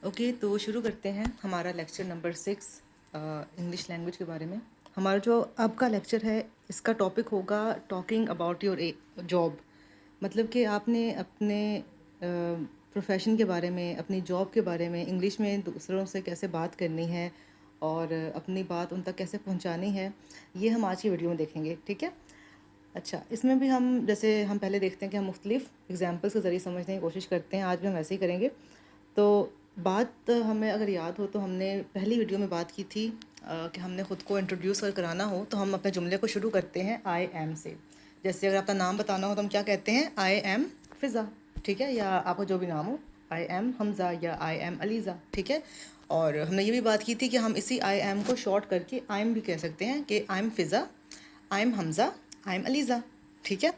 Okay, तो शुरू करते हैं हमारा लेक्चर नंबर 6 इंग्लिश लैंग्वेज के बारे में। हमारा जो अब का लेक्चर है इसका टॉपिक होगा टॉकिंग अबाउट योर जॉब। मतलब कि आपने अपने प्रोफेशन के बारे में, अपनी जॉब के बारे में इंग्लिश में दूसरों से कैसे बात करनी है और अपनी बात उन तक कैसे पहुंचानी है, ये हम आज की वीडियो में देखेंगे। ठीक है। अच्छा, इसमें भी हम जैसे हम पहले देखते हैं कि हम मुख्तलिफ एग्जाम्पल्स के ज़रिए समझने की कोशिश करते हैं। आज भी हम ऐसे ही करेंगे। तो बात हमें अगर याद हो तो हमने पहली वीडियो में बात की थी कि हमने ख़ुद को इंट्रोड्यूस अगर कराना हो तो हम अपने जुमले को शुरू करते हैं आई एम से। जैसे अगर आपका नाम बताना हो तो हम क्या कहते हैं, आई एम फ़िज़ा। ठीक है, या आपका जो भी नाम हो, आई एम हमज़ा या आई एम अलीज़ा। ठीक है। और हमने ये भी बात की थी कि हम इसी आई एम को शॉर्ट करके आई एम भी कह सकते हैं कि I M Fiza, I am Hamza, I am Aliza. ठीक है।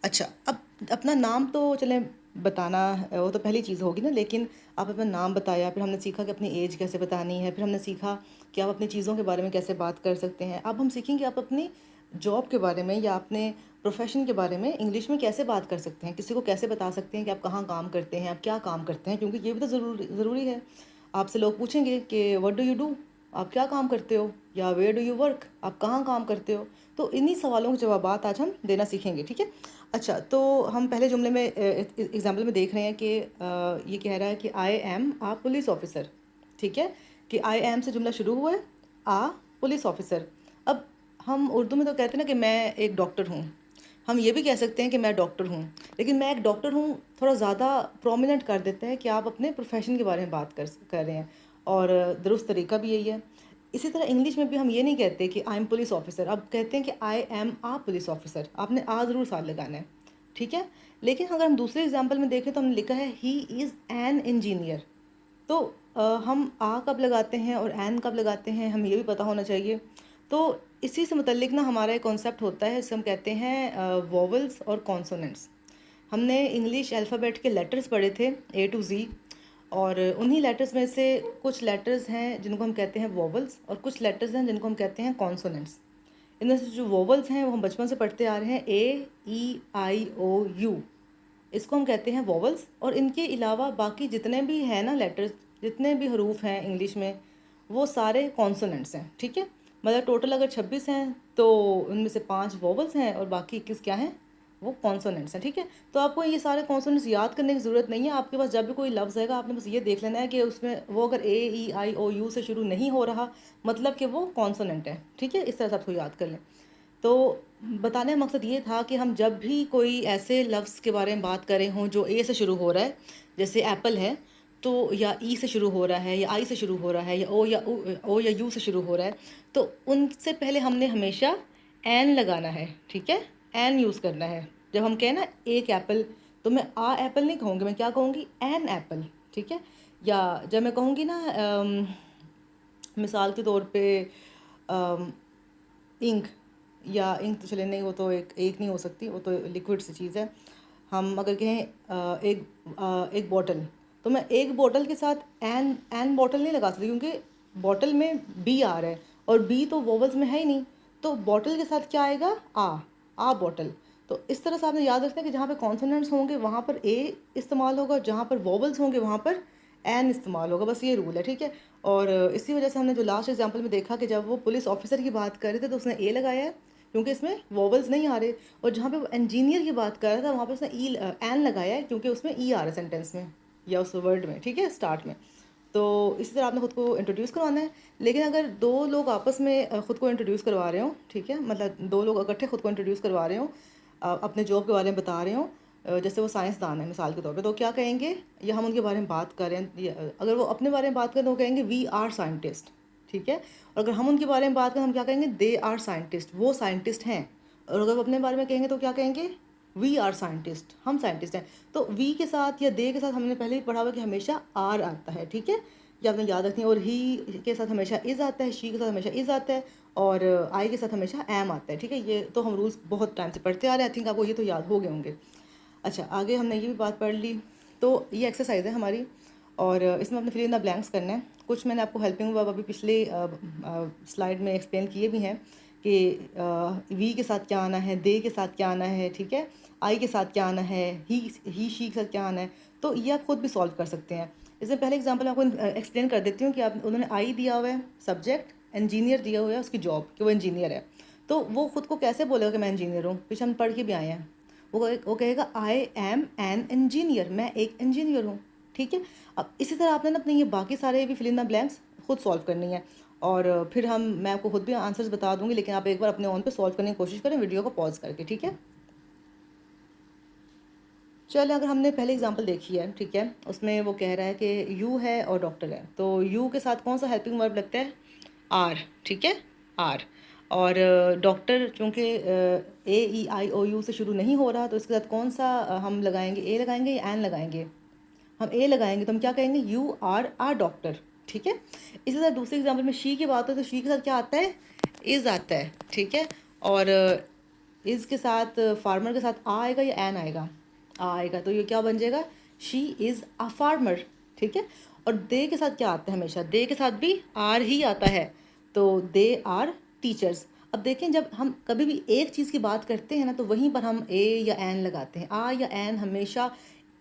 अच्छा, अब अपना नाम तो चलें बताना वो तो पहली चीज़ होगी ना, लेकिन आप अपना नाम बताया, फिर हमने सीखा कि अपनी एज कैसे बतानी है, फिर हमने सीखा कि आप अपनी चीज़ों के बारे में कैसे बात कर सकते हैं। अब हम सीखेंगे आप अपनी जॉब के बारे में या अपने प्रोफेशन के बारे में इंग्लिश में कैसे बात कर सकते हैं, किसी को कैसे बता सकते हैं कि आप कहाँ काम करते हैं, आप क्या काम करते हैं, क्योंकि ये भी तो ज़रूरी है। आपसे लोग पूछेंगे कि व्हाट डू यू डू, आप क्या काम करते हो, या वेयर डू यू वर्क, आप कहाँ काम करते हो। तो इन्हीं सवालों के जवाब आज हम देना सीखेंगे। ठीक है। अच्छा, तो हम पहले जुमले में एग्जाम्पल में देख रहे हैं कि ये कह रहा है कि I am a police officer. ठीक है, कि आई एम से जुमला शुरू हुआ है, आ पुलिस ऑफिसर। अब हम उर्दू में तो कहते हैं ना कि मैं एक डॉक्टर हूँ। हम ये भी कह सकते हैं कि मैं डॉक्टर हूँ, लेकिन मैं एक डॉक्टर हूँ थोड़ा ज़्यादा प्रोमिनेंट कर देते हैं कि आप अपने प्रोफेशन के बारे में बात कर रहे हैं, और दुरुस्त तरीका भी यही है। इसी तरह इंग्लिश में भी हम ये नहीं कहते कि आई एम पुलिस ऑफिसर, अब कहते हैं कि I am a police officer. आपने आ ज़रूर साथ लगाना है। ठीक है। लेकिन अगर हम दूसरे एग्जाम्पल में देखें तो हमने लिखा है ही इज़ एन इंजीनियर। तो हम आ कब लगाते हैं और एन कब लगाते हैं, हमें ये भी पता होना चाहिए। तो इसी से मुतल्लिक ना हमारा एक कॉन्सेप्ट होता है, इसे हम कहते हैं वोवल्स और कॉन्सोनेंट्स। हमने इंग्लिश अल्फ़ाबेट के लेटर्स पढ़े थे ए टू ज़ी, और उन्हीं लेटर्स में से कुछ लेटर्स हैं जिनको हम कहते हैं वोवल्स, और कुछ लेटर्स हैं जिनको हम कहते हैं कॉन्सोनेंट्स। इनमें से जो वोवल्स हैं वो हम बचपन से पढ़ते आ रहे हैं, ए ई आई ओ यू, इसको हम कहते हैं वोवल्स। और इनके अलावा बाकी जितने भी हैं ना लेटर्स, जितने भी हरूफ हैं इंग्लिश में, वो सारे कॉन्सोनेंट्स हैं। ठीक है। मतलब टोटल अगर 26 हैं तो उनमें से 5 वोवल्स हैं और बाकी 21 क्या हैं, वो कॉन्सोनेंट्स हैं। ठीक है। तो आपको ये सारे कॉन्सोनेंट्स याद करने की ज़रूरत नहीं है। आपके पास जब भी कोई लफ्ज़ आएगा आपने बस ये देख लेना है कि उसमें वो अगर ए ई आई ओ यू से शुरू नहीं हो रहा, मतलब कि वो कॉन्सोनेंट है। ठीक है, इस तरह से आपको याद कर लें। तो बताने का मकसद ये था कि हम जब भी कोई ऐसे लफ्ज़ के बारे में बात करें हों जो ए से शुरू हो रहा है, जैसे एप्पल है, तो या ई से शुरू हो रहा है, या आई से शुरू हो रहा है, या ओ या यू से शुरू हो रहा है, तो उनसे पहले हमने हमेशा एन लगाना है। ठीक है, एन यूज़ करना है। जब हम कहें ना एक एप्पल, तो मैं आ एप्पल नहीं कहूँगी, मैं क्या कहूँगी, एन एप्पल। ठीक है। या जब मैं कहूँगी ना मिसाल के तौर पे इंक, या इंक तो चले नहीं, वो तो एक नहीं हो सकती, वो तो लिक्विड सी चीज़ है। हम अगर कहें एक बॉटल, तो मैं एक बॉटल के साथ एन बॉटल नहीं लगा सकती, क्योंकि बॉटल में बी आ रहा है और बी तो वोवल्स में है ही नहीं। तो बॉटल के साथ क्या आएगा, आ बॉटल। तो इस तरह से आपने याद रखना है कि जहाँ पे कॉन्सोनेंट्स होंगे वहाँ पर ए इस्तेमाल होगा, जहाँ पर वोवल्स होंगे वहाँ पर एन इस्तेमाल होगा। बस ये रूल है। ठीक है। और इसी वजह से हमने जो लास्ट एग्जांपल में देखा कि जब वो पुलिस ऑफिसर की बात कर रहे थे तो उसने ए लगाया है, क्योंकि इसमें वोवल्स नहीं आ रहे। और जहाँ पे वो इंजीनियर की बात कर रहा था वहाँ पे उसने ई एन लगाया है, क्योंकि उसमें ई आ रहा है सेंटेंस में या उस वर्ड में। ठीक है, स्टार्ट में। तो इसी तरह आपने ख़ुद को इंट्रोड्यूस करवाना है। लेकिन अगर दो लोग आपस में ख़ुद को इंट्रोड्यूस करवा रहे हो, ठीक है, मतलब दो लोग इकट्ठे ख़ुद को इंट्रोड्यूस करवा रहे हो, अपने जॉब के बारे में बता रहे हो, जैसे वो साइंसदान है मिसाल के तौर पे, तो क्या कहेंगे, या हम उनके बारे में बात करें, अगर वो अपने बारे में बात करें तो वो कहेंगे वी आर साइंटिस्ट। ठीक है। और अगर हम उनके बारे में बात करें हम क्या कहेंगे, दे आर साइंटिस्ट, वो साइंटिस्ट हैं। और अगर वो अपने बारे में कहेंगे तो क्या कहेंगे, वी आर साइंटिस्ट, हम साइंटिस्ट हैं। तो वी के साथ या दे के साथ हमने पहले ही पढ़ा हुआ कि हमेशा आर आता है। ठीक है, ये आपने याद रखनी है। और ही के साथ हमेशा इज़ आता है, शी के साथ हमेशा इज़ आता है, और आई के साथ हमेशा एम आता है। ठीक है, ये तो हम रूल्स बहुत टाइम से पढ़ते आ रहे हैं, आई थिंक आपको ये तो याद हो गए होंगे। अच्छा, आगे हमने ये भी बात पढ़ ली। तो ये एक्सरसाइज है हमारी, और इसमें अपने फिल इन द ब्लैंक्स करना है। कुछ मैंने आपको हेल्पिंग वर्ब अभी पिछले स्लाइड में एक्सप्लेन किए भी हैं कि वी के साथ क्या आना है, दे के साथ क्या आना है, ठीक है, आई के साथ क्या आना है, ही शी के साथ क्या आना है। तो ये आप खुद भी सॉल्व कर सकते हैं। इसमें पहले एग्जांपल आपको एक्सप्लेन कर देती हूँ कि आप उन्होंने आई दिया हुआ है सब्जेक्ट, इंजीनियर दिया हुआ है उसकी जॉब कि वो इंजीनियर है, तो वो खुद को कैसे बोलेगा कि मैं इंजीनियर हूँ? पीछे हम पढ़ के भी आए हैं। वो कहेगा आई एम एन इंजीनियर, मैं एक इंजीनियर हूँ। ठीक है। अब इसी तरह आपने ना अपने ये बाकी सारे भी फिल इन द ब्लैंक्स खुद सॉल्व करनी है, और फिर मैं आपको खुद भी आंसर्स बता दूंगी, लेकिन आप एक बार अपने ओन पे सॉल्व करने की कोशिश करें वीडियो को पॉज करके। ठीक है। चल, अगर हमने पहले एग्जांपल देखी है, ठीक है, उसमें वो कह रहा है कि यू है और डॉक्टर है, तो यू के साथ कौन सा हेल्पिंग वर्ब लगता है? आर। ठीक है, आर। और डॉक्टर चूँकि ए ई आई ओ यू से शुरू नहीं हो रहा, तो इसके साथ कौन सा हम लगाएंगे? ए लगाएंगे या एन लगाएंगे? हम ए लगाएंगे, तो हम क्या कहेंगे? You are doctor. ठीक है। इसी तरह दूसरे एग्जाम्पल में शी की बात हो, तो शी के साथ क्या आता है? इज़ आता है। ठीक है। और इज़ के साथ फार्मर के साथ आ आएगा या एन आएगा? आ आएगा, तो ये क्या बन जाएगा? She is a farmer. ठीक है। और दे के साथ क्या आता है? हमेशा दे के साथ भी आर ही आता है, तो दे आर टीचर्स। अब देखें, जब हम कभी भी एक चीज़ की बात करते हैं ना, तो वहीं पर हम ए या एन लगाते हैं। आ या एन हमेशा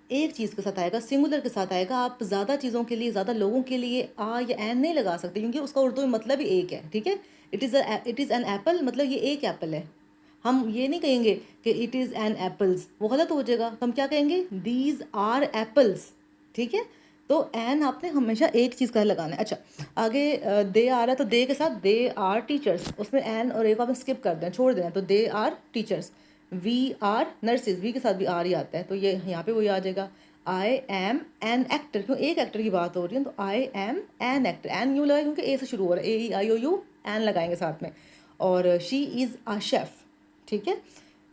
एक चीज़ के साथ आएगा, सिंगुलर के साथ आएगा। आप ज़्यादा चीज़ों के लिए, ज़्यादा लोगों के लिए आ या एन नहीं लगा सकते, क्योंकि उसका उर्दू में मतलब ही एक है। ठीक है। इट इज़ एन एप्पल, मतलब ये एक एप्पल है। हम ये नहीं कहेंगे कि इट इज़ एन एप्पल्स, वो गलत हो जाएगा। तो हम क्या कहेंगे? These are apples. ठीक है। तो एन आपने हमेशा एक चीज़ का लगाना है। अच्छा, आगे दे आ रहा है, तो दे के साथ दे आर टीचर्स, उसमें एन और एक आपने स्किप कर देना, छोड़ देना, तो they are teachers. We are nurses, we के साथ भी आर ही आता है, तो ये यहाँ पे वही आ जाएगा। आई एम एन एक्टर, क्यों एक एक्टर की बात हो रही है, तो I am an actor. An you लगाए क्योंकि ए से शुरू हो रहा है, ए ई आई ओ यू, एन लगाएंगे साथ में। और शी इज़ अ शेफ़। ठीक है।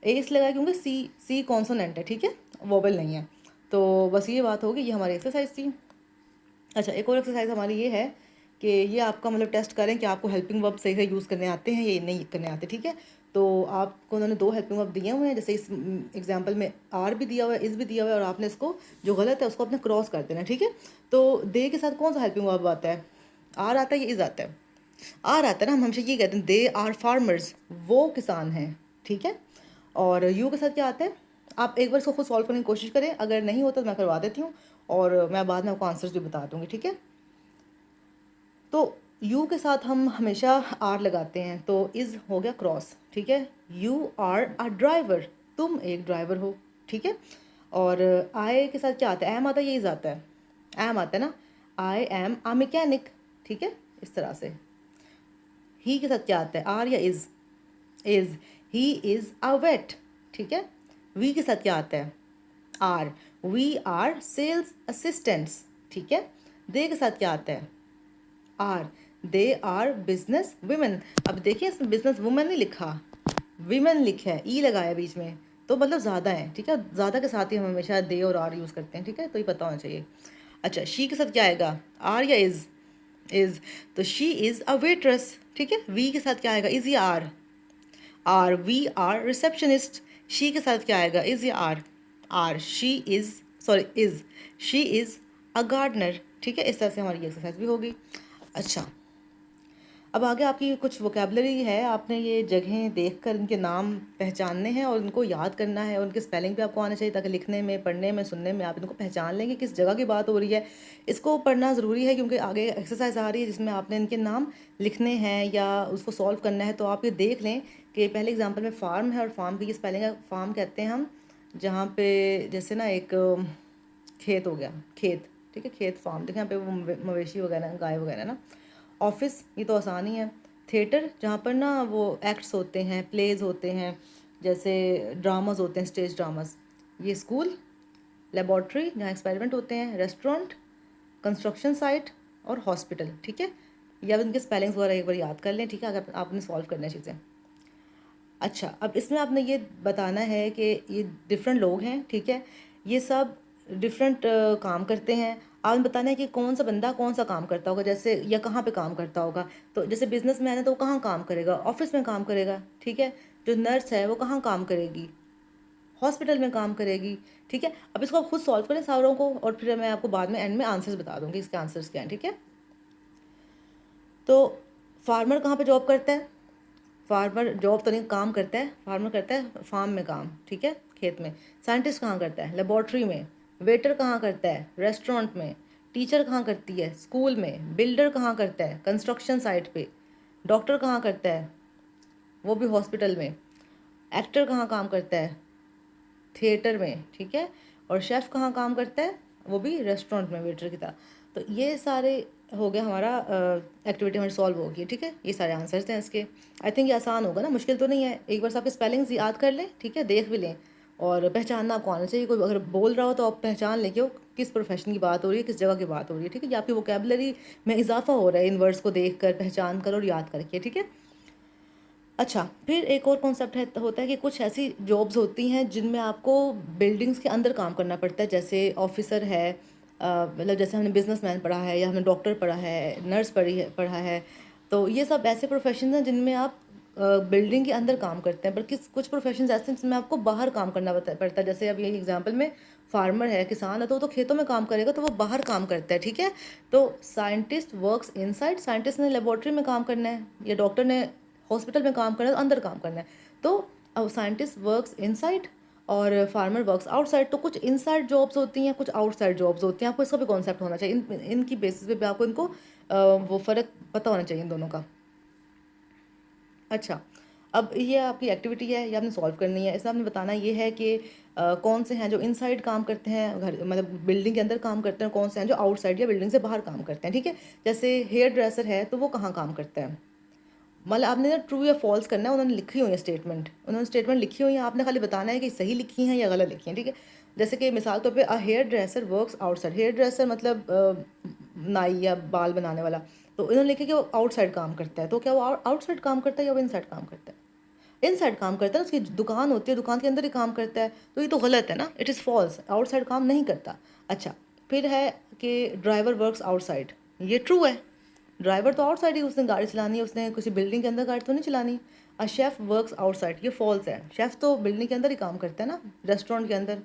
ए इस लगाया क्योंकि सी कॉन्सोनेंट है। ठीक है, वोबल नहीं है। तो बस ये बात होगी, ये हमारी एक्सरसाइज थी। अच्छा, एक और एक्सरसाइज हमारी ये है कि ये आपका मतलब टेस्ट करें कि आपको हेल्पिंग वर्ब सही से यूज़ करने आते हैं या नहीं करने आते। ठीक है। तो आपको उन्होंने दो हेल्पिंग वर्ब दिए हुए हैं, जैसे इस एग्जांपल में आर भी दिया हुआ है, इस भी दिया हुआ है, और आपने इसको जो गलत है उसको अपने क्रॉस कर देना है। ठीक है। तो दे के साथ कौन सा हेल्पिंग वर्ब आता है? आर आता है या इज़ आता है? आर आता है ना, हम हमेशा ये कहते हैं दे आर फार्मर्स, वो किसान हैं। ठीक है। और यू के साथ क्या आता है? आप एक बार इसको खुद सॉल्व करने की कोशिश करें, अगर नहीं होता तो मैं करवा देती हूँ, और मैं बाद में आपको आंसर्स भी बता दूँगी। ठीक है। तो यू के साथ हम हमेशा आर लगाते हैं, तो इज़ हो गया क्रॉस। ठीक है। यू आर अ ड्राइवर, तुम एक ड्राइवर हो। ठीक है। और आई के साथ क्या आता है? एम आता है या इज़ आता है? एम आता है ना, आई एम अ मैकेनिक। ठीक है, इस तरह से। ही के साथ क्या आता है? आर या is? Is. He is a waiter. ठीक है। वी के साथ क्या आता है? Are. We are sales assistants. ठीक है। दे के साथ क्या आता है? Are. They are business women. अब देखिए, इसमें बिजनेस वुमेन नहीं लिखा, विमेन लिखा है, ई लगाया बीच में, तो मतलब ज़्यादा है। ठीक है। ज़्यादा के साथ ही हम हमेशा दे और आर यूज़ करते हैं। ठीक है, तो ये पता होना चाहिए। अच्छा, शी के साथ क्या आएगा? आर या इज़? इज़। तो शी इज़ अ वेट्रेस। ठीक है। वी के साथ क्या आएगा? इज़ या are? Are. We are receptionist. She के साथ क्या आएगा? इज़ या are? Are. She is, sorry is, she is a gardener. ठीक है, इस तरह से हमारी एक्सरसाइज भी होगी। अच्छा, अब आगे आपकी कुछ वोकेबलरी है, आपने ये जगहें देखकर इनके नाम पहचानने हैं और इनको याद करना है, और उनके स्पेलिंग भी आपको आना चाहिए, ताकि लिखने में, पढ़ने में, सुनने में आप इनको पहचान लेंगे किस जगह की बात हो रही है। इसको पढ़ना ज़रूरी है, क्योंकि आगे एक्सरसाइज आ रही है जिसमें आपने इनके नाम लिखने हैं या उसको सॉल्व करना है। तो आप ये देख लें कि पहले एग्जाम्पल में फार्म है, और फार्म की स्पेलिंग है, फार्म कहते हैं हम जहाँ पे जैसे ना एक खेत हो गया, खेत। ठीक है, खेत फार्म। देखिए यहाँ पे वो मवेशी वगैरह, गाय वगैरह ना। ऑफिस, ये तो आसान ही है। थिएटर, जहाँ पर ना वो एक्ट्स होते हैं, प्लेज होते हैं, जैसे ड्रामाज होते हैं, स्टेज ड्रामाज। ये स्कूल। लेबॉर्ट्री, जहाँ एक्सपेरिमेंट होते हैं। रेस्टोरेंट, कंस्ट्रक्शन साइट, और हॉस्पिटल। ठीक है। या अब इनके स्पेलिंग्स वगैरह एक बार याद कर लें। ठीक है, अगर आपने सॉल्व करना है चीज़ें। अच्छा, अब इसमें आपने ये बताना है कि ये डिफरेंट लोग हैं। ठीक है। ये सब डिफरेंट काम करते हैं। आपने बताना है कि कौन सा बंदा कौन सा काम करता होगा, जैसे या कहाँ पे काम करता होगा। तो जैसे बिजनेस मैन है तो वो कहाँ काम करेगा? ऑफिस में काम करेगा। ठीक है। जो नर्स है वो कहाँ काम करेगी? हॉस्पिटल में काम करेगी। ठीक है। अब इसको आप खुद सॉल्व करें सारों को, और फिर मैं आपको बाद में एंड में आंसर्स बता दूंगी, इसके आंसर्स क्या हैं। ठीक है। तो फार्मर कहाँ पे जॉब करता है? फार्मर जॉब तो नहीं, काम करता है। फार्मर करता है फार्म में काम। ठीक है, खेत में। साइंटिस्ट कहाँ करता है? लेबॉर्ट्री में। वेटर कहाँ करता है? रेस्टोरेंट में। टीचर कहाँ करती है? स्कूल में। बिल्डर कहाँ करता है? कंस्ट्रक्शन साइट पे। डॉक्टर कहाँ करता है? वो भी हॉस्पिटल में। एक्टर कहाँ काम करता है? थिएटर में, ठीक है। और शेफ़ कहाँ काम करता है? वो भी रेस्टोरेंट में वेटर की तरह। तो ये सारे हो गया हमारा एक्टिविटी हमारी सॉल्व होगी, ठीक है। ये सारे आंसर्स हैं इसके। आई थिंक ये आसान होगा ना, मुश्किल तो नहीं है। एक बार आपके स्पेलिंग्स याद कर लें, ठीक है, देख भी लें। और पहचानना आपको आना चाहिए। कोई अगर बोल रहा हो तो आप पहचान लें कि वो किस प्रोफेशन की बात हो रही है, किस जगह की बात हो रही है, ठीक है। या आपकी वोकेबलरी में इजाफा हो रहा है इन वर्ड्स को देख कर, पहचान कर और याद करके, ठीक है। अच्छा, फिर एक और कॉन्सेप्ट है होता है कि कुछ ऐसी जॉब्स होती हैं जिनमें आपको बिल्डिंग्स के अंदर काम करना पड़ता है। जैसे ऑफिसर है, मतलब जैसे हमने बिजनेसमैन पढ़ा है या हमने डॉक्टर पढ़ा है, नर्स पढ़ा है। तो ये सब ऐसे प्रोफेशन हैं जिनमें आप बिल्डिंग के अंदर काम करते हैं। पर कुछ प्रोफेशन ऐसे हैं जिनमें आपको बाहर काम करना पड़ता है। जैसे अब ये एग्जाम्पल में फार्मर है, किसान है, तो वो तो खेतों में काम करेगा, तो वो बाहर काम करता है, ठीक है। तो साइंटिस्ट वर्क्स इनसाइड, साइंटिस्ट ने लेबोरेटरी में काम करना है, या डॉक्टर ने हॉस्पिटल में काम करना है तो अंदर काम करना है। तो अब साइंटिस्ट वर्क्स इनसाइड और फार्मर वर्क्स आउटसाइड। तो कुछ इनसाइड जॉब्स होती हैं, कुछ आउटसाइड जॉब्स होती हैं। आपको इसका भी कॉन्सेप्ट होना चाहिए। इनकी बेसिस पे भी आपको इनको वो फ़र्क पता होना चाहिए इन दोनों का। अच्छा, अब ये आपकी एक्टिविटी है, ये आपने सॉल्व करनी है। इसमें आपने बताना ये है कि कौन से हैं जो इनसाइड काम करते हैं, घर मतलब बिल्डिंग के अंदर काम करते हैं, कौन से हैं जो आउटसाइड या बिल्डिंग से बाहर काम करते हैं, ठीक है। जैसे हेयर ड्रेसर है तो वो कहाँ काम करता है? मतलब आपने ना ट्रू या फॉल्स करना है। उन्होंने लिखी हुई है स्टेटमेंट, उन्होंने स्टेटमेंट लिखी हुई है, आपने खाली बताना है कि सही लिखी हैं या गलत लिखी हैं, ठीक है। जैसे कि मिसाल तौर पे a hairdresser works outside. Hairdresser मतलब नाई या बाल बनाने वाला। तो इन्होंने लिखा कि वो आउटसाइड काम करता है। तो क्या वो आउटसाइड काम करता है या वो इनसाइड काम करता है? इनसाइड काम करता है। उसकी दुकान होती है, दुकान के अंदर ही काम करता है। तो ये तो गलत है ना, इट इज़ फॉल्स। आउटसाइड काम नहीं करता। अच्छा, फिर है कि ड्राइवर वर्क्स आउटसाइड। ये ट्रू है। ड्राइवर तो आउटसाइड ही, उसने गाड़ी चलानी है, उसने किसी बिल्डिंग के अंदर गाड़ी तो नहीं चलानी। अ शेफ़ वर्क्स आउटसाइड, ये फॉल्स है। शेफ़ तो बिल्डिंग के अंदर ही काम करता है ना, रेस्टोरेंट के अंदर।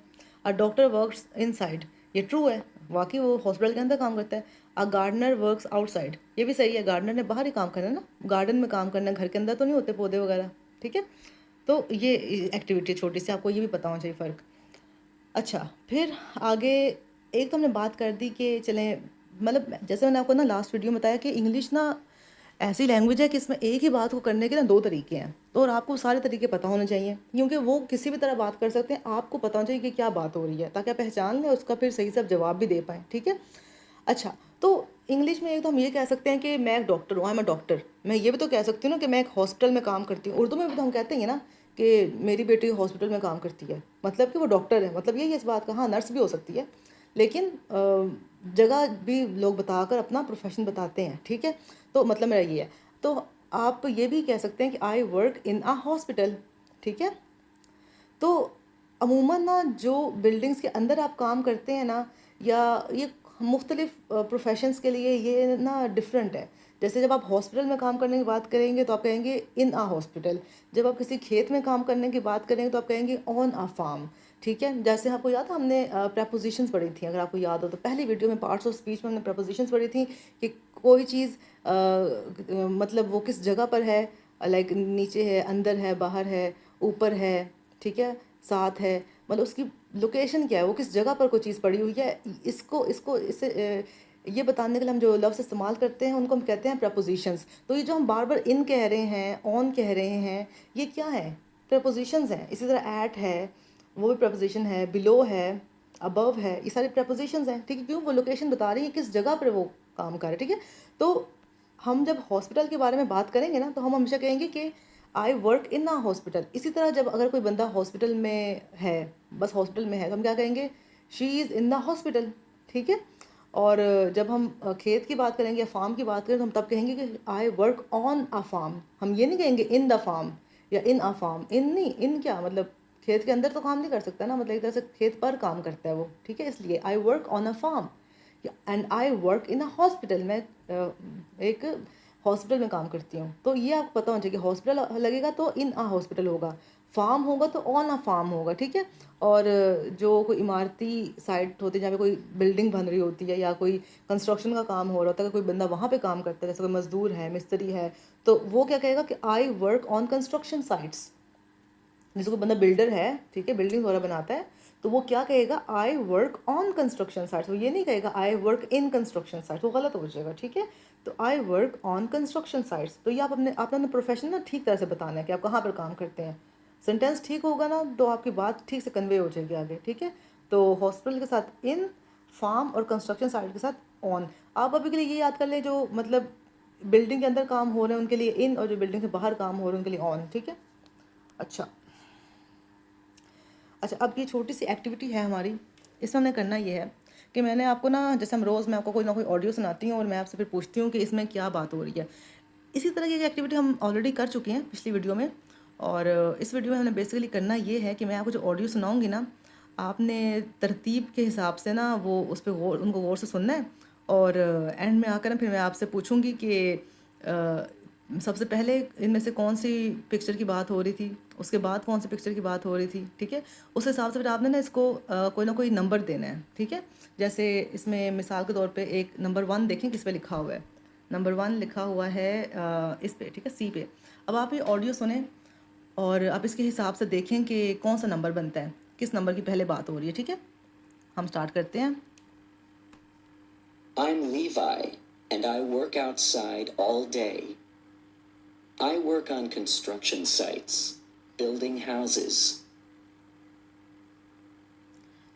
अ डॉक्टर वर्क्स इनसाइड, ये ट्रू है, वाकई वो हॉस्पिटल के अंदर काम करता है। अ गार्डनर वर्क्स आउटसाइड, ये भी सही है, गार्डनर ने बाहर ही काम करना है ना, गार्डन में काम करना है, घर के अंदर तो नहीं होते पौधे वगैरह, ठीक है। तो ये एक्टिविटी छोटी सी, आपको ये भी पता होना चाहिए फ़र्क। अच्छा, फिर आगे एक तो हमने बात कर दी कि चलें, मतलब जैसे मैंने आपको ना लास्ट वीडियो में बताया कि इंग्लिश ना ऐसी लैंग्वेज है कि इसमें एक ही बात को करने के ना दो तरीके हैं। तो और आपको सारे तरीके पता होने चाहिए, क्योंकि वो किसी भी तरह बात कर सकते हैं। आपको पता होना चाहिए कि क्या बात हो रही है, ताकि आप पहचान लें, उसका फिर सही से आप जवाब भी दे पाएँ, ठीक है। अच्छा, तो इंग्लिश में एक तो हम ये कह सकते हैं कि मैं एक डॉक्टर हूँ, आई एम अ डॉक्टर। मैं ये भी तो कह सकती हूँ ना कि मैं एक हॉस्पिटल में काम करती हूँ। उर्दू में भी तो हम कहते हैं ना कि मेरी बेटी हॉस्पिटल में काम करती है, मतलब कि वो डॉक्टर है, मतलब यही है इस बात का। हाँ, नर्स भी हो सकती है, लेकिन जगह भी लोग बताकर अपना प्रोफेशन बताते हैं, ठीक है। तो मतलब मेरा ये है। तो आप ये भी कह सकते हैं कि I work in a hospital, ठीक है। तो अमूमन ना जो बिल्डिंग्स के अंदर आप काम करते हैं ना, या ये मुख्तलिफ प्रोफेशंस के लिए ये ना डिफरेंट है। जैसे जब आप हॉस्पिटल में काम करने की बात करेंगे तो आप कहेंगे इन आ हॉस्पिटल। जब आप किसी खेत में काम करने की बात करेंगे तो आप कहेंगे ऑन आ फार्म, ठीक है। जैसे आपको याद है, हमने प्रपोजिशंस पढ़ी थी, अगर आपको याद हो तो पहली वीडियो में पार्ट्स ऑफ स्पीच में हमने प्रपोजिशंस पढ़ी थी कि कोई चीज़ मतलब वो किस जगह पर है, लाइक नीचे है, अंदर है, बाहर है, ऊपर है, ठीक है, साथ है, मतलब उसकी लोकेशन क्या है, वो किस जगह पर कोई चीज़ पड़ी हुई है। इसको इसको इसे ये बताने के लिए हम जो लफ्ज़ इस्तेमाल करते हैं उनको हम कहते हैं प्रपोजिशंस। तो ये जो हम बार बार इन कह रहे हैं, ऑन कह रहे हैं, ये क्या है? प्रपोजिशंस हैं। इसी तरह एट है, वो भी प्रपोजिशन है, बिलो है, अबव है, ये सारे प्रपोजिशंस हैं, ठीक है। क्यों? वो लोकेशन बता रही है किस जगह पर वो काम कर रहे हैं, ठीक है। तो हम जब हॉस्पिटल के बारे में बात करेंगे ना, तो हम हमेशा कहेंगे कि I work in a hospital. इसी तरह जब अगर कोई बंदा हॉस्पिटल में है, बस हॉस्पिटल में है, तो हम क्या कहेंगे? She is in the hospital, ठीक है। और जब हम खेत की बात करेंगे या फार्म की बात करें तो हम तब कहेंगे कि I work on a farm. हम ये नहीं कहेंगे इन द फार्म या इन अ फार्म। इन नहीं, इन क्या मतलब खेत के अंदर तो काम नहीं कर सकता ना, मतलब एक तरह से खेत पर काम करता है वो, ठीक है। इसलिए I work on a farm and I work in a hospital. मैं एक हॉस्पिटल में काम करती हूँ। तो ये आपको पता होना चाहिए कि हॉस्पिटल लगेगा तो इन अ हॉस्पिटल होगा, फार्म होगा तो ऑन अ फार्म होगा, ठीक है। और जो कोई इमारती साइट होती है जहाँ पे कोई बिल्डिंग बन रही होती है या कोई कंस्ट्रक्शन का काम हो रहा होता है, कोई बंदा वहाँ पे काम करता है, जैसे कोई मजदूर है, मिस्त्री है, तो वो क्या कहेगा कि I work on construction sites. जैसे कोई बंदा बिल्डर है, ठीक है, बिल्डिंग वगैरह बनाता है, तो वो क्या कहेगा, आई वर्क ऑन कंस्ट्रक्शन साइट्स। वो ये नहीं कहेगा आई वर्क इन कंस्ट्रक्शन साइट्स, वो गलत हो जाएगा, ठीक है। तो आई वर्क ऑन कंस्ट्रक्शन साइट्स, तो ये आप अपने प्रोफेशन ना ठीक तरह से बताना है कि आप कहाँ पर काम करते हैं। सेंटेंस ठीक होगा ना तो आपकी बात ठीक से कन्वे हो जाएगी आगे, ठीक है। तो हॉस्पिटल के साथ इन, फार्म और कंस्ट्रक्शन साइट के साथ ऑन। आप अभी के लिए ये याद कर लें, जो मतलब बिल्डिंग के अंदर काम हो रहे हैं उनके लिए इन, और जो बिल्डिंग से बाहर काम हो रहे हैं उनके लिए ऑन, ठीक है। अच्छा अच्छा, अब ये छोटी सी एक्टिविटी है हमारी, इसमें हमने करना ये है कि मैंने आपको ना, जैसे हम रोज़ मैं आपको कोई ना कोई ऑडियो सुनाती हूँ और मैं आपसे फिर पूछती हूँ कि इसमें क्या बात हो रही है। इसी तरह की एक्टिविटी हम ऑलरेडी कर चुके हैं पिछली वीडियो में, और इस वीडियो में हमने बेसिकली करना ये है कि मैं आपको जो ऑडियो सुनाऊंगी ना, आपने तरतीब के हिसाब से ना वो उस पर उनको गौर से सुनना है, और एंड में आकर ना फिर मैं आपसे पूछूंगी कि सबसे पहले इनमें से कौन सी पिक्चर की बात हो रही थी, उसके बाद कौन सी पिक्चर की बात हो रही थी, ठीक है। उस हिसाब से फिर आपने ना इसको कोई ना कोई नंबर देना है, ठीक है। जैसे इसमें मिसाल के तौर पे एक नंबर 1 देखें किस पे लिखा हुआ है, नंबर 1 लिखा हुआ है इस पे, ठीक है, सी पे। अब आप ये ऑडियो सुने और आप इसके हिसाब से देखें कि कौन सा नंबर बनता है, किस नंबर की पहले बात हो रही है, ठीक है। हम स्टार्ट करते हैं। I'm Levi, and I work outside all day. I work on construction sites, building houses.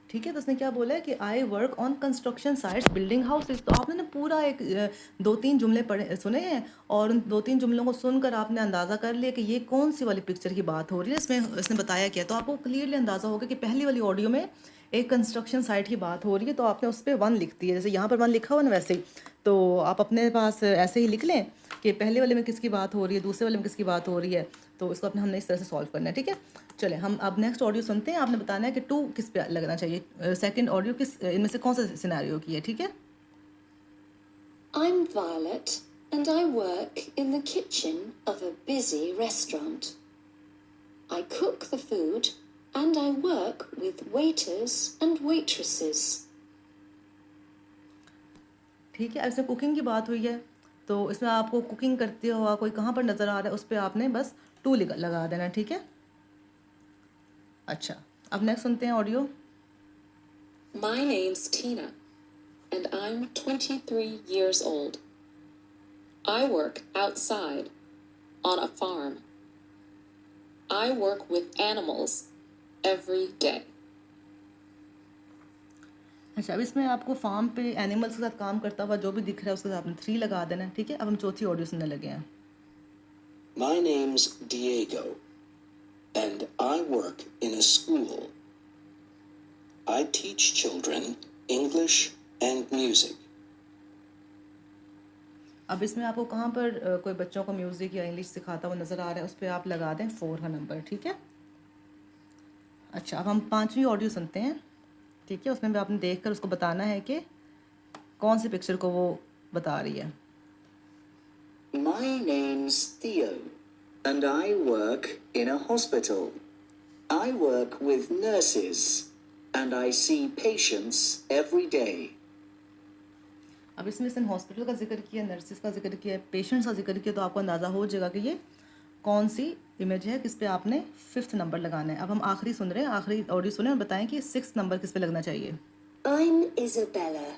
ठीक है, तो उसने क्या बोला है कि I work on construction sites building houses. तो आपने ना पूरा एक 2-3 जुमले पढ़े सुने हैं, और उन 2-3 जुमलों को सुनकर आपने अंदाज़ा कर लिया कि ये कौन सी वाली पिक्चर की बात हो रही है, इसमें इसने बताया क्या। तो आपको क्लियरली अंदाज़ा होगा कि पहली वाली ऑडियो में एक कंस्ट्रक्शन साइट की बात हो रही है, तो आपने उस पर 1 लिख दी है, जैसे यहाँ पर 1 लिखा हुआ ना वैसे ही। तो आप अपने पास ऐसे ही लिख लें कि पहले वाले में किसकी बात हो रही है, दूसरे वाले में किसकी बात हो रही है। तो इसको हमने इस तरह से सॉल्व करना है, ठीक है। चले हम अब नेक्स्ट ऑडियो सुनते हैं। आपने बताना है कि 2 किस पे लगना चाहिए, सेकंड ऑडियो किस इनमें से कौन सा सिनेरियो की है, ठीक है। I'm Violet, and I work in the kitchen of a busy restaurant. I cook the food, and I work with waiters and waitresses. ठीक है, अब इसमें कुकिंग की बात हुई है, तो इसमें आपको कुकिंग करते हुआ कोई कहाँ पर नज़र आ रहा है उस पर आपने बस 2 लगा देना, ठीक है। अच्छा, अब नेक्स्ट सुनते हैं audio. My name's Tina, and I'm 23 years old. I work outside on a farm. I work with animals every day. अच्छा, अब इसमें आपको फार्म पे एनिमल्स के साथ काम करता हुआ जो भी दिख रहा है उसके साथ आपने 3 लगा देना, ठीक है। अब हम चौथी ऑडियो सुनने लगे हैं। My name's Diego, and I work in a school. I teach children English and music. अब इसमें आपको कहाँ पर कोई बच्चों को म्यूज़िक या इंग्लिश सिखाता हुआ नज़र आ रहा है, उस पर आप लगा दें 4 का नंबर, ठीक है। अच्छा, अब हम 5वीं ऑडियो सुनते हैं, ठीक है। उसमें भी आपने देखकर उसको बताना है कि कौन सी पिक्चर को वो बता रही है। My name's Theo, and I work in a hospital. I work with nurses, and I see patients every day. अब इसमें इसने हॉस्पिटल का जिक्र किया, नर्सिस का जिक्र किया, पेशेंट्स का जिक्र किया, तो आपको अंदाज़ा हो जाएगा कि ये कौन सी इमेज है, किस पे आपने 5th नंबर लगाना है। अब हम आखिरी सुन रहे हैं, आखिरी ऑडियो सुने और बताएं कि 6th नंबर किस पे लगना चाहिए। I'm Isabella,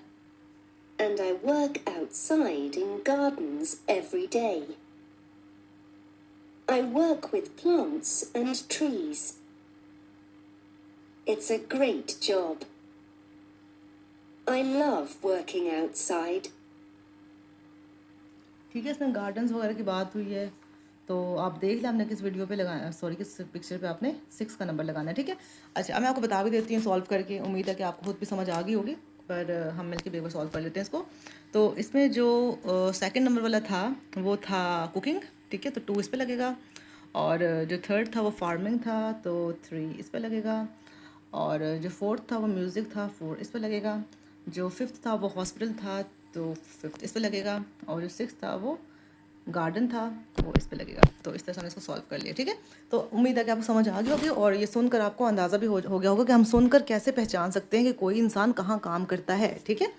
and I work outside in gardens every day. I work with plants and trees. It's a great job. I love working outside. ठीक है, इसमें गार्डन्स वगैरह की बात हुई है, तो आप देख लें आपने किस वीडियो पे लगाना, सॉरी किस पिक्चर पे आपने 6 का नंबर लगाना है, ठीक है। अच्छा, अब मैं आपको बता भी देती हूँ सॉल्व करके, उम्मीद है कि आपको खुद भी समझ आ गई होगी, पर हम मिलकर भी एक बार सॉल्व कर लेते हैं इसको। तो इसमें जो सेकंड नंबर वाला था वो था कुकिंग, ठीक है, तो 2 इस पे लगेगा। और जो थर्ड था वो फार्मिंग था, तो 3 इस पे लगेगा। और जो फोर्थ था वो म्यूज़िक था, 4 इस पे लगेगा। जो 5th था वो हॉस्पिटल था, तो 5th इस पे लगेगा। और जो 6th था वो गार्डन था, वो इस पे लगेगा। तो इस तरह से हमने इसको सॉल्व कर लिया, ठीक है। तो उम्मीद है कि आपको समझ आ गई होगी, और ये सुनकर आपको अंदाज़ा भी हो गया होगा कि हम सुनकर कैसे पहचान सकते हैं कि कोई इंसान कहाँ काम करता है, ठीक है।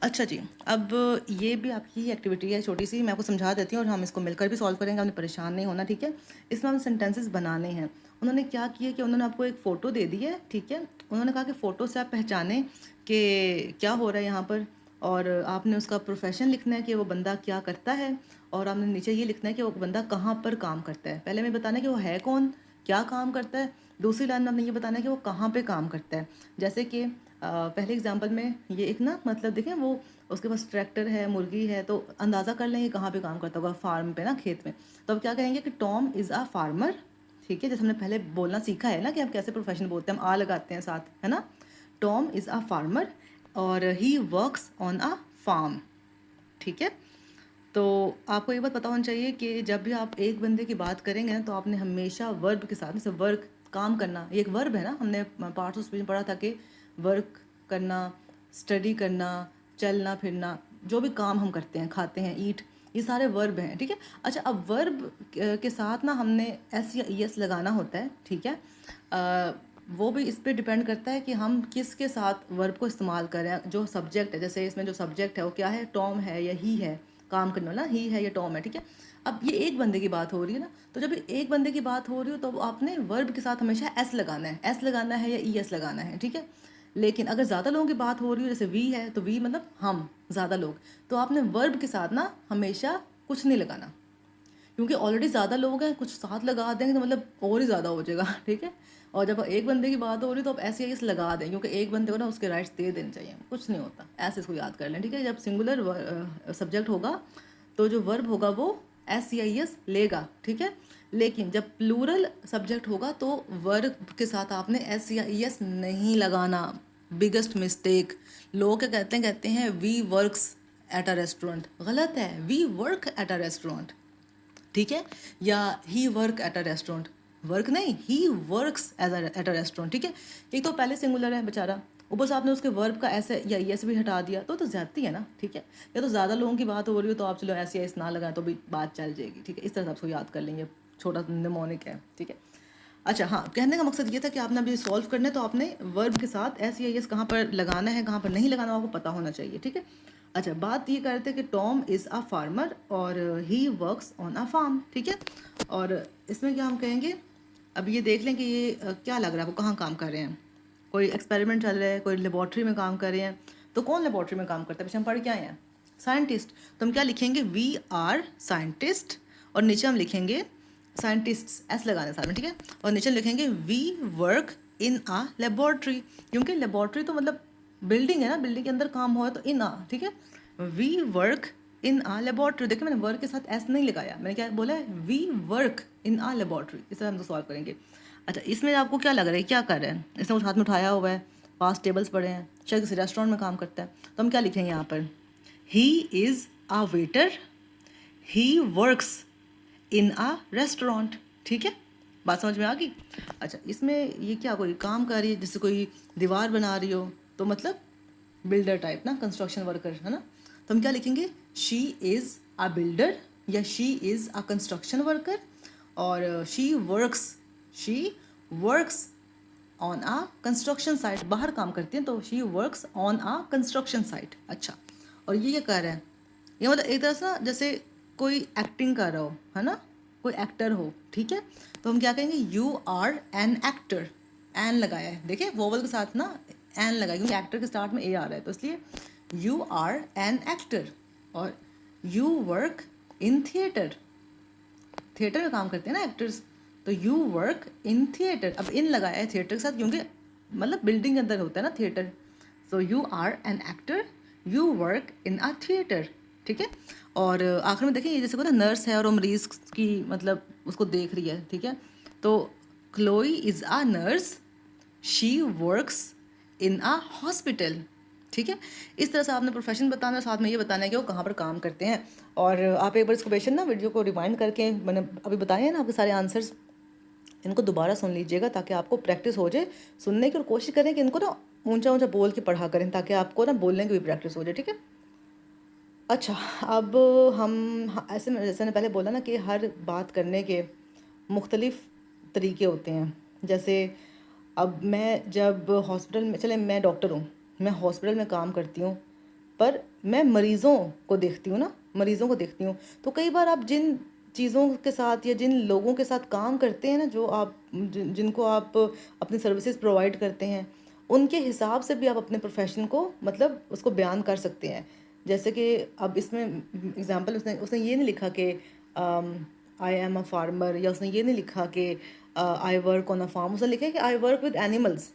अच्छा जी, अब ये भी आपकी एक्टिविटी है छोटी सी, मैं आपको समझा देती हूँ और हम इसको मिलकर भी सॉल्व करेंगे, आपने परेशान नहीं होना, ठीक है। इसमें हम सेंटेंसेस बनाने हैं, उन्होंने क्या किया कि उन्होंने आपको एक फ़ोटो दे दी है, ठीक है। उन्होंने कहा कि फ़ोटो से आप पहचानें कि क्या हो रहा है यहाँ पर, और आपने उसका प्रोफेशन लिखना है कि वो बंदा क्या करता है, और आपने नीचे ये लिखना है कि वो बंदा कहाँ पर काम करता है। पहले में बताना है कि वो है कौन, क्या काम करता है, दूसरी लाइन में आपने ये बताना है कि वो कहाँ पे काम करता है। जैसे कि पहले एग्जांपल में ये एक ना, मतलब देखें वो उसके पास ट्रैक्टर है, मुर्गी है, तो अंदाज़ा कर लें ये कहाँ पे काम करता होगा, फार्म पे ना, खेत में। तो अब क्या कहेंगे कि टॉम इज़ अ फार्मर, ठीक है। जैसे हमने पहले बोलना सीखा है ना कि हम कैसे प्रोफेशन बोलते हैं, हम आ लगाते हैं साथ, है ना। टॉम इज़ अ फार्मर और he works on a farm, ठीक है। तो आपको ये बात पता होना चाहिए कि जब भी आप एक बंदे की बात करेंगे ना, तो आपने हमेशा वर्ब के साथ, जैसे वर्क काम करना, ये एक वर्ब है ना, हमने पार्ट्स ऑफ स्पीच में पढ़ा था कि वर्क करना, स्टडी करना, चलना फिरना, जो भी काम हम करते हैं, खाते हैं, ईट, ये सारे वर्ब हैं, ठीक है। अच्छा, अब वर्ब के साथ ना हमने एस या ई एस लगाना होता है, ठीक है। वो भी इस पे डिपेंड करता है कि हम किसके साथ वर्ब को इस्तेमाल करें। जो सब्जेक्ट है, जैसे इसमें जो सब्जेक्ट है वो क्या है, टॉम है या ही है, काम करने वाला ही है या टॉम है, ठीक है। अब ये एक बंदे की बात हो रही है ना, तो जब एक बंदे की बात हो रही हो तो आपने वर्ब के साथ हमेशा एस लगाना है, एस लगाना है या ई एस लगाना है, ठीक है। लेकिन अगर ज़्यादा लोगों की बात हो रही हो, जैसे वी है, तो वी मतलब हम, ज़्यादा लोग, तो आपने वर्ब के साथ ना हमेशा कुछ नहीं लगाना, क्योंकि ऑलरेडी ज़्यादा लोग हैं, कुछ साथ लगा देंगे तो मतलब और ही ज़्यादा हो जाएगा, ठीक है। और जब एक बंदे की बात हो रही तो आप ऐसे ही लगा दें, क्योंकि एक बंदे को ना उसके राइट्स दे देने चाहिए, कुछ नहीं होता, ऐसे इसको याद कर लें, ठीक है। जब सिंगुलर सब्जेक्ट होगा तो जो वर्ब होगा वो एस या एस लेगा, ठीक है। लेकिन जब प्लूरल सब्जेक्ट होगा तो वर्ब के साथ आपने एस या एस नहीं लगाना, बिगेस्ट मिस्टेक। लोग क्या कहते हैं we works at a restaurant, गलत है, we work at a restaurant, ठीक है। या he work at a restaurant, work नहीं, he works at a restaurant, ठीक है। एक तो पहले सिंगुलर है बेचारा, ऊपर से आपने उसके वर्ब का ऐसे या यस भी हटा दिया, तो ज्यादती है ना, ठीक है। या तो ज़्यादा लोगों की बात हो रही हो तो आप चलो ऐसे या इस ना लगाएं तो भी बात चल जाएगी, ठीक है। इस तरह से आपको याद कर लेंगे, छोटा निमोनिक है, ठीक है। अच्छा, हाँ, कहने का मकसद ये था कि आपने अभी सॉल्व करना है तो आपने वर्ब के साथ एस या यस कहाँ पर लगाना है, कहाँ पर नहीं लगाना, आपको पता होना चाहिए, ठीक है। अच्छा, बात ये करते हैं कि टॉम इज़ अ फार्मर और he works on a farm, ठीक है। और इसमें क्या हम कहेंगे, अब ये देख लें कि ये क्या लग रहा है आपको, कहाँ काम कर रहे हैं, कोई एक्सपेरिमेंट चल रहा है, कोई लेबॉर्ट्री में काम कर रहे हैं। तो कौन लेबॉर्ट्री में काम करता है, पीछे हम पढ़ के आए हैं, साइंटिस्ट। तो हम क्या लिखेंगे, वी आर साइंटिस्ट, और नीचे हम लिखेंगे साइंटिस्ट्स, एस लगाना साथ में, ठीक है। और नीचे लिखेंगे we work in a laboratory, क्योंकि लेबॉर्ट्री तो मतलब बिल्डिंग है ना, बिल्डिंग के अंदर काम हुआ तो इन आ, ठीक है। We work in a laboratory, देखिए मैंने वर्क के साथ एस नहीं लगाया, मैंने क्या बोला है, we work in a laboratory. इस तरह हम तो सॉल्व करेंगे। अच्छा, इसमें आपको क्या लग रहा है, क्या कर रहे हैं, इसने कुछ हाथ में उठाया हुआ है, पास टेबल्स पड़े हैं, शायद किसी रेस्टोरेंट में काम करता है। तो हम क्या लिखेंगे यहाँ पर, he is a waiter, he works in a restaurant, ठीक है। बात समझ में आ गई। अच्छा, इसमें ये क्या, कोई काम कर रही है, जैसे कोई दीवार बना रही हो, तो मतलब बिल्डर टाइप ना, कंस्ट्रक्शन वर्कर, है ना। तो हम क्या लिखेंगे, शी इज़ अ बिल्डर या she is a construction worker, और she works on a construction site, बाहर काम करती हैं तो she works on a construction site. अच्छा, और ये क्या कर रहा है, ये मतलब एक तरह से ना जैसे कोई एक्टिंग कर रहा हो, है ना, कोई एक्टर हो, ठीक है। तो हम क्या कहेंगे, you are an actor, an लगाया है, देखिए वोवल के साथ ना एन लगाया, क्योंकि एक्टर के स्टार्ट में ए आ रहा है, तो इसलिए यू आर एन एक्टर। और you work in theatre, theatre में काम करते हैं ना एक्टर्स, तो यू वर्क इन थिएटर। अब इन लगाया है थिएटर के साथ, क्योंकि मतलब बिल्डिंग के अंदर होता है ना theatre. So you are an actor, you work in a theatre, ठीक है। और आखिर में देखिए, जैसे को ना नर्स है और वो मरीज की मतलब उसको देख रही है, ठीक है। तो Chloe is a nurse, she works in a hospital, ठीक है। इस तरह से आपने प्रोफेशन बताना है, साथ में ये बताना है कि वो कहाँ पर काम करते हैं। और आप एक बार इसको क्वेश्चन ना वीडियो को रिवाइंड करके, मैंने अभी बताए हैं ना आपके सारे आंसर्स, इनको दोबारा सुन लीजिएगा ताकि आपको प्रैक्टिस हो जाए सुनने की, और कोशिश करें कि इनको ना ऊंचा ऊंचा बोल के पढ़ा करें ताकि आपको ना बोलने की भी प्रैक्टिस हो जाए, ठीक है। अच्छा, अब हम ऐसे में, जैसे मैंने पहले बोला ना कि हर बात करने के मुख्तलिफ तरीके होते हैं। जैसे अब मैं जब हॉस्पिटल में, चले मैं डॉक्टर हूँ, मैं हॉस्पिटल में काम करती हूँ, पर मैं मरीज़ों को देखती हूँ ना, मरीज़ों को देखती हूँ, तो कई बार आप जिन चीज़ों के साथ या जिन लोगों के साथ काम करते हैं ना, जो आप जिनको आप अपनी सर्विसेज प्रोवाइड करते हैं, उनके हिसाब से भी आप अपने प्रोफेशन को मतलब उसको बयान कर सकते हैं। जैसे कि अब इसमें एग्जांपल उसने उसने ये नहीं लिखा कि आई एम अ फार्मर, या उसने ये नहीं लिखा कि I work on a farm, उसने लिखा है कि आई वर्क विद एनिमल्स।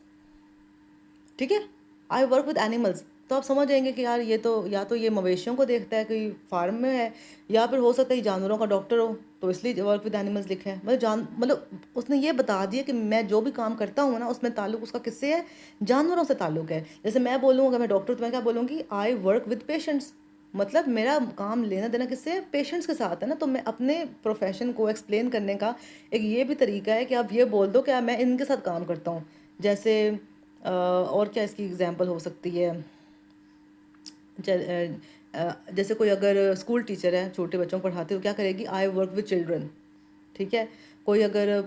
ठीक है, आई वर्क विद एनिमल्स। तो आप समझ जाएंगे कि यार ये तो या तो ये मवेशियों को देखता है, कोई फार्म में है, या फिर हो सकता है ये जानवरों का डॉक्टर हो, तो इसलिए वर्क विद एनिमल्स लिखा है। मतलब उसने ये बता दिया कि मैं जो भी काम करता हूँ ना, उसमें ताल्लुक उसका किससे है, जानवरों से ताल्लुक है। जैसे मैं बोलूँगा, अगर मैं डॉक्टर, तो मैं क्या बोलूँगी, आई वर्क विद पेशेंट्स। मतलब मेरा काम लेना देना किससे है, पेशेंट्स के साथ है ना। तो मैं अपने प्रोफेशन को एक्सप्लेन करने का एक ये भी तरीका है कि आप ये बोल दो कि मैं इनके साथ काम करता हूँ। जैसे और क्या इसकी एग्जांपल हो सकती है, जैसे कोई अगर स्कूल टीचर है, छोटे बच्चों को पढ़ाते हो, क्या करेगी, आई वर्क विद चिल्ड्रन। ठीक है, कोई अगर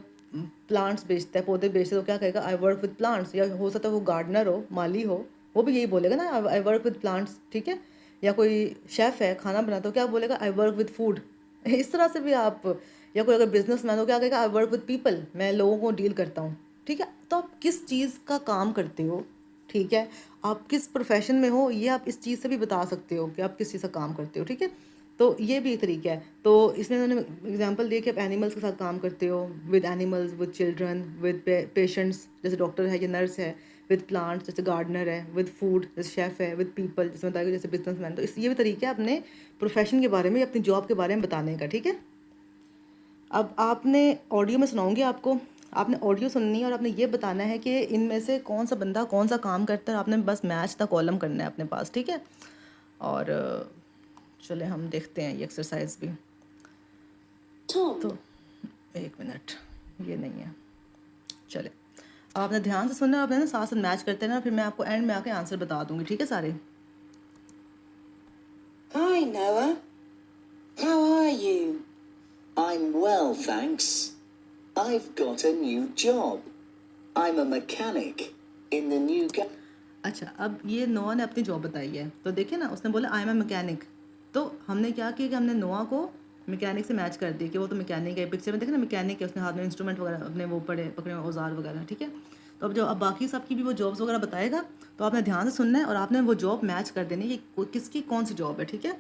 प्लांट्स बेचता है, पौधे बेचता है, तो क्या कहेगा, आई वर्क विद प्लांट्स। या हो सकता है वो गार्डनर हो, माली हो, वो भी यही बोलेगा ना, आई वर्क विद प्लांट्स। ठीक है, या कोई शेफ़ है, खाना बनाता हो, क्या बोलेगा, आई वर्क विद फूड। इस तरह से भी आप, या कोई अगर बिजनेसमैन हो, क्या कहेगा, आई वर्क विद पीपल, मैं लोगों को डील करता हूँ। ठीक है, तो आप किस चीज़ का काम करते हो, ठीक है, आप किस प्रोफेशन में हो, ये आप इस चीज़ से भी बता सकते हो कि आप किस चीज़ का काम करते हो। ठीक है, तो ये भी एक तरीका है। तो इसमें उन्होंने एग्जांपल दिया कि आप एनिमल्स के साथ काम करते हो, with animals, with children, with patients, जैसे डॉक्टर है या नर्स है, विद प्लांट्स, जैसे गार्डनर है, विद फूड, जैसे शेफ़ है, विद पीपल, जैसे बताया, जैसे बिजनेसमैन। तो इस ये भी तरीका है अपने प्रोफेशन के बारे में, अपनी जॉब के बारे में बताने का। ठीक है, अब आपने ऑडियो में सुनाऊंगी आपको, आपने ऑडियो सुननी है और आपने ये बताना है कि इनमें से कौन सा बंदा कौन सा काम करता है, और आपने बस मैच द कॉलम करना है अपने पास। ठीक है, और चले हम देखते हैं ये एक्सरसाइज भी। Tom, तो एक मिनट, ये नहीं है, चले आपने ध्यान से सुनना, आपने ना साथ साथ मैच करते हैं ना, फिर मैं आपको एंड में आके आंसर बता दूंगी। ठीक है सारे। hi Noah. How are you? I'm well, thanks. I've got a new job. I'm a mechanic in the new अच्छा, अब ये नोआ ने अपनी जॉब बताई है, तो देखिए ना, उसने बोला आई एम ए मैकेनिक। तो हमने क्या किया कि हमने नोआ को मैकेनिक से मैच कर दिया कि वो तो मैकेनिक है। पिक्चर में देखा ना, मैकेनिक है, उसने हाथ में इंस्ट्रूमेंट वगैरह अपने वो पकड़े औजार वगैरह। ठीक है, तो अब बाकी सब की भी वो जॉब्स वगैरह बताएगा, तो आपने ध्यान से सुनना है और आपने वो जॉब मैच कर देनी है कि किसकी कौन सी जॉब है। ठीक है,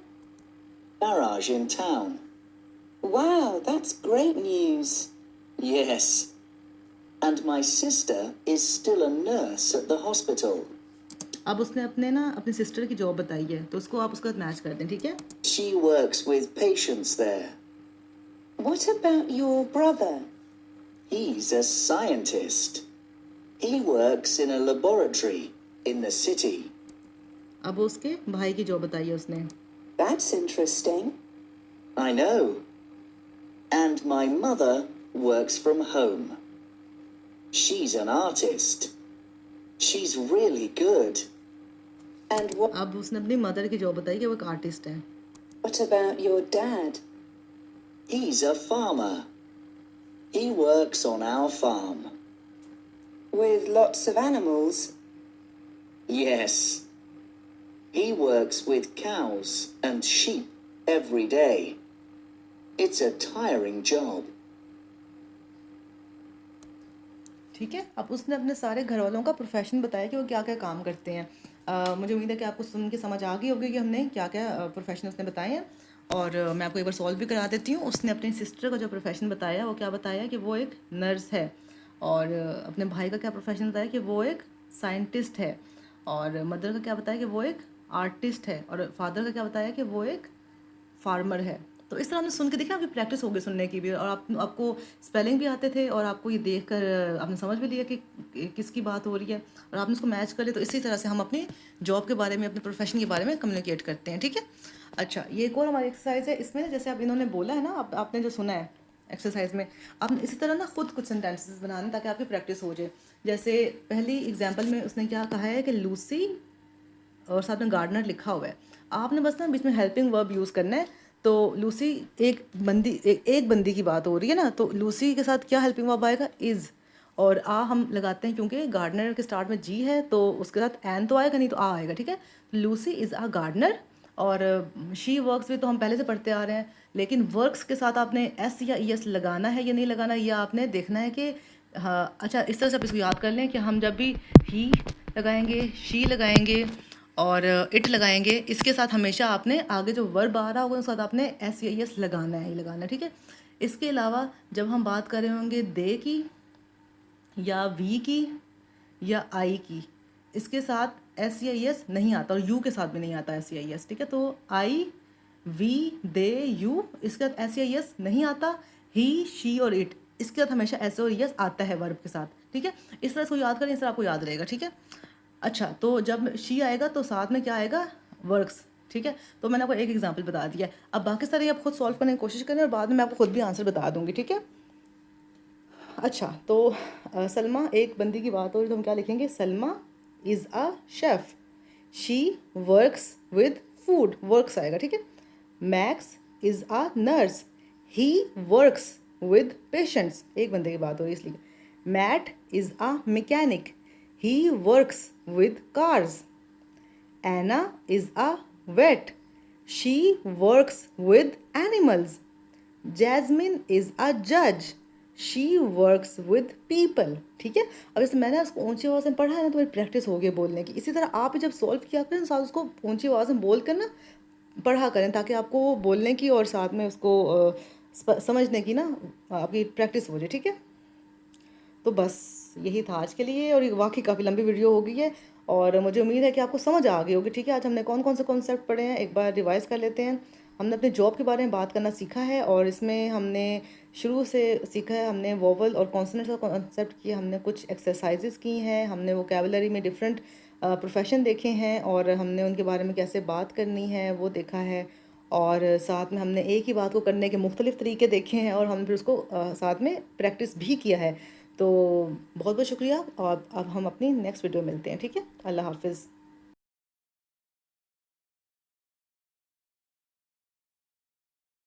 garage in town. Wow, that's great news. Yes. And my sister is still a nurse at the hospital. अब उसने अपनी सिस्टर की जॉब बताई है, तो उसको आप उसके साथ मैच कर दें। ठीक है, She works with patients there. What about your brother? He's a scientist. He works in a laboratory in the city. अब उसके भाई की जॉब बताई है उसने। That's interesting. I know. And my mother works from home. She's an artist. She's really good. And what अब उसने अपनी मदर की जॉब बताई कि वो एक आर्टिस्ट है। about your dad? He's a farmer. He works on our farm. With lots of animals? Yes. He works with cows and sheep every day. It's a tiring job. ठीक है, अब उसने अपने सारे घर वालों का प्रोफेशन बताया कि वो क्या क्या काम करते हैं। मुझे उम्मीद है कि आपको सुन के समझ आ गई होगी कि हमने क्या क्या प्रोफेशन उसने बताए हैं। और मैं आपको एक बार सॉल्व भी करा देती हूँ। उसने अपनी सिस्टर का जो प्रोफेशन बताया, वो क्या बताया कि वो एक नर्स है। और अपने भाई का क्या प्रोफेशन बताया कि वो एक साइंटिस्ट है। और मदर का क्या बताया कि वो एक आर्टिस्ट है। और फादर का क्या बताया कि वो एक फार्मर है। तो इस तरह हमने सुन के देखा, आपकी प्रैक्टिस हो गई सुनने की भी, और आपको स्पेलिंग भी आते थे, और आपको ये देखकर आपने समझ भी लिया कि किसकी बात हो रही है, और आपने उसको मैच कर लिया। तो इसी तरह से हम अपनी जॉब के बारे में, अपने प्रोफेशन के बारे में कम्युनिकेट करते हैं। ठीक है, अच्छा, ये एक और हमारी एक्सरसाइज है। इसमें ना, जैसे अब इन्होंने बोला है ना, आपने जो सुना है एक्सरसाइज में, आपने इसी तरह ना खुद कुछ सेंटेंसेस बनाने, ताकि आपकी प्रैक्टिस हो जाए। जैसे पहली एग्जाम्पल में उसने क्या कहा है कि लूसी, और साथ में गार्डनर लिखा हुआ है। आपने बस ना बीच में हेल्पिंग वर्ब यूज़ करना है। तो लूसी एक बंदी की बात हो रही है ना, तो लूसी के साथ क्या हेल्पिंग वर्ब आएगा, इज़। और आ हम लगाते हैं क्योंकि गार्डनर के स्टार्ट में जी है, तो उसके साथ एन तो आएगा नहीं, तो आ आएगा। ठीक है, लूसी इज़ अ गार्डनर, और शी वर्क्स भी तो हम पहले से पढ़ते आ रहे हैं, लेकिन वर्क्स के साथ आपने एस या ई एस लगाना है या नहीं लगाना, ये आपने देखना है कि हाँ अच्छा इस तरह से आप इसको याद कर लें कि हम जब भी ही लगाएंगे, शी लगाएंगे और इट लगाएंगे, इसके साथ हमेशा आपने आगे जो वर्ब आ रहा होगा उसके साथ आपने एस या ई एस लगाना है ही लगाना है, ठीक है। इसके अलावा जब हम बात कर रहे होंगे दे की या वी की या आई की, इसके साथ एस या एस नहीं आता और यू के साथ भी नहीं आता एस या एस, ठीक है। तो आई वी दे यू, इसके साथ एस या एस नहीं आता। ही शी और इट, इसके साथ हमेशा एस और एस आता है वर्ब के साथ, ठीक है। इस तरह इसको याद करें, इस तरह आपको याद रहेगा, ठीक है। अच्छा, तो जब शी आएगा तो साथ में क्या आएगा, वर्क्स, ठीक है। तो मैंने आपको एक एग्जाम्पल बता दिया है, अब बाकी सारे आप खुद सॉल्व करने की कोशिश करें और बाद में मैं आपको खुद भी आंसर बता दूंगी, ठीक है। अच्छा, तो सलमा एक बंदी की बात हो रही तो हम क्या लिखेंगे, Salma is a chef, she works with food, works आएगा, ठीक है। Max is a nurse, he works with patients, एक बंदे की बात हो रही है इसलिए। Matt is a mechanic, he works with cars. Anna is a vet, she works with animals. Jasmine is a judge, she works with people, ठीक है। अब जैसे मैंने उसको ऊंची आवाज़ में पढ़ा है ना तो मेरी प्रैक्टिस हो गई बोलने की, इसी तरह आप भी जब सॉल्व किया करें साथ उसको ऊंची आवाज़ में बोल कर ना पढ़ा करें, ताकि आपको वो बोलने की और साथ में उसको समझने की ना आपकी प्रैक्टिस हो जाए, ठीक है। तो बस यही था आज के लिए, और ये वाकई काफ़ी लंबी वीडियो हो गई है और मुझे उम्मीद है कि आपको समझ आ गई होगी, ठीक है। आज हमने कौन कौन से कॉन्सेप्ट पढ़े हैं एक बार रिवाइज़ कर लेते हैं। हमने अपने जॉब के बारे में बात करना सीखा है और इसमें हमने शुरू से सीखा है, हमने वोवल और कॉन्सोनेंट्स का कॉन्सेप्ट किया, हमने कुछ एक्सरसाइजेस की हैं, हमने वोकैबुलरी में डिफरेंट प्रोफेशन देखे हैं और हमने उनके बारे में कैसे बात करनी है वो देखा है, और साथ में हमने एक ही बात को करने के मुख्तलिफ़ तरीके देखे हैं और हमने फिर उसको साथ में प्रैक्टिस भी किया है। तो बहुत बहुत शुक्रिया, और अब हम अपनी नेक्स्ट वीडियो में मिलते हैं, ठीक है। अल्लाह हाफिज़।